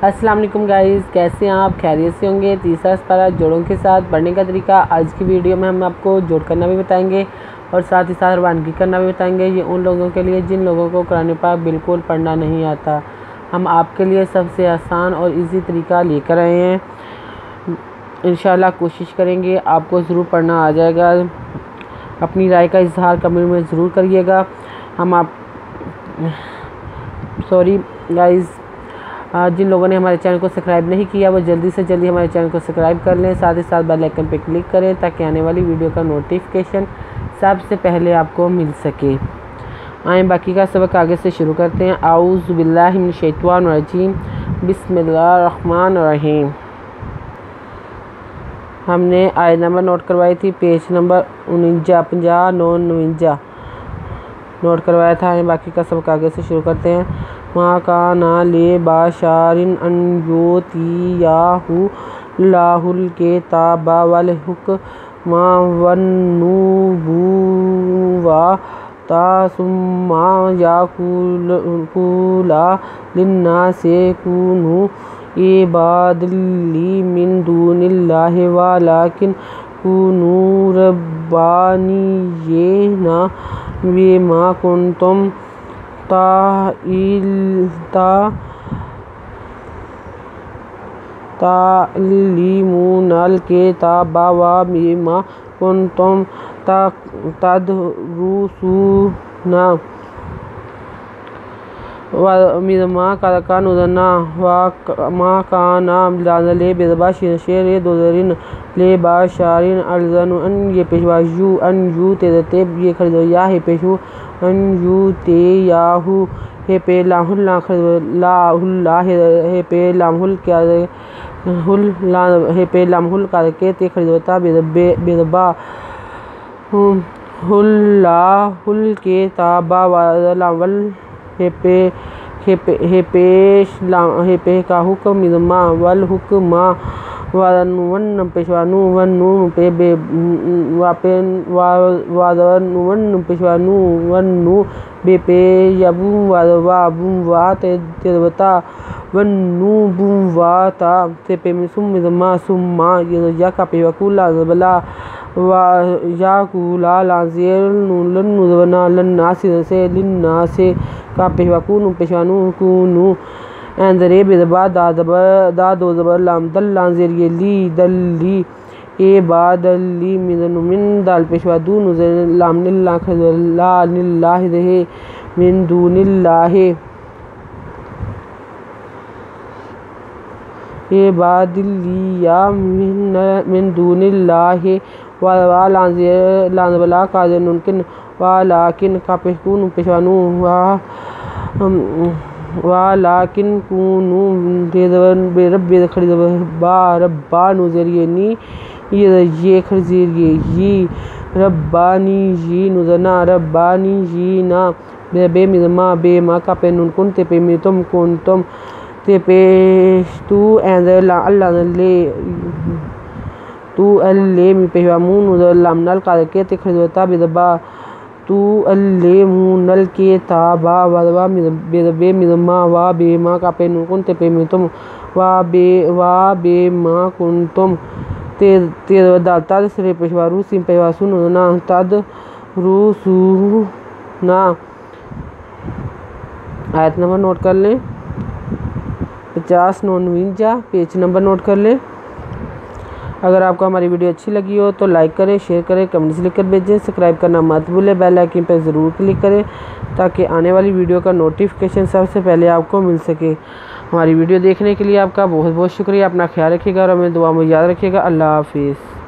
السلام علیکم گائز، کیسے ہیں آپ؟ خیریت سے ہوں گے۔ تیسرا سپارہ جوڑوں کے ساتھ پڑھنے کا طریقہ آج کی ویڈیو میں ہم آپ کو جوڑ کرنا بھی بتائیں گے اور ساتھ ہی ساتھ روانگی کرنا بھی بتائیں گے۔ یہ ان لوگوں کے لیے جن لوگوں کو قرآن پاک بالکل پڑھنا نہیں آتا۔ ہم آپ کے لیے سب سے آسان اور ایزی طریقہ لے کر آئے ہیں۔ انشاءاللہ کوشش کریں گے آپ کو ضرور پڑھنا آ جائے گا۔ اپنی رائے کا اظہار کمنٹ میں ضرور کریے گا۔ جن لوگوں نے ہمارے چینل کو سبسکرائب نہیں کیا وہ جلدی سے جلدی ہمارے چینل کو سبسکرائب کر لیں، ساتھ ہی ساتھ بیل آئیکن پہ کلک کریں تاکہ آنے والی ویڈیو کا نوٹیفیکیشن سب سے پہلے آپ کو مل سکے۔ آئیں باقی کا سبق آگے سے شروع کرتے ہیں۔ اعوذ باللہ من الشیطان الرجیم، بسم اللہ الرحمن الرحیم۔ ہم نے آیت نمبر نوٹ کروائی تھی، پیج نمبر 49 نوٹ کروایا تھا۔ آئیں باقی کا سبق آگے سے شروع کرتے ہیں۔ مَا كَانَ لِبَشَرٍ أَن يُؤْتِيَهُ اللَّهُ الْكِتَابَ وَالْحِكْمَةَ وَالنُّبُوَّةَ ثُمَّ يَقُولَ لِلنَّاسِ كُونُوا عِبَادًا لِّي مِن دُونِ اللَّهِ وَلَٰكِن كُونُوا رَبَّانِيِّينَ بِمَا كُنتُمْ تعلمون الكتاب وبما كنتم تدرسون ومما كنتم وما كان لبشر أن يؤتيه لمح الكتاب والحكم اندرے بدبا دا دو زبر لام دل لانزیر یہ لی دل لی اے با دل لی من دال پیشوا دو نزر لام نلہ خضر لا نلہ دہے من دون اللہ اے با دل لی یا من دون اللہ وا لانزیر لانزبلا قادر ننکن ولیکن کا پیشوا نو وَلَٰكِن كُونُوا بِرَبِّ با ربا نظریہ نی یہ خرزیریہ یہ ربانی جی نظرنا ربانی جی نا بے مزما بے ما کا پہ نن کن تے پہ می تم کن تم تے پیش تو اندر اللہ لے تو اللہ می پیشوا مون نظر لام نل قادر کے تے خرزوتا بدبا تعلمون الکتاب بے مزما و بے ما کا پہ نن کن تے پہ می تم و بے ما کنتم تے دالتا سرے پیشوا رو سیم پیشوا سن نا تد روسونا۔ آیت نمبر نوٹ کر لیں، 50-49 پیج نمبر نوٹ کر لیں۔ اگر آپ کو ہماری ویڈیو اچھی لگی ہو تو لائک کریں، شیئر کریں، کمنٹس لکھ کر بھیجیں، سبسکرائب کرنا مت بھولیں، بیل آئیکن پہ ضرور کلک کریں تاکہ آنے والی ویڈیو کا نوٹیفیکیشن سب سے پہلے آپ کو مل سکے۔ ہماری ویڈیو دیکھنے کے لیے آپ کا بہت بہت شکریہ۔ اپنا خیال رکھیے گا اور ہمیں دعا میں یاد رکھیے گا۔ اللہ حافظ۔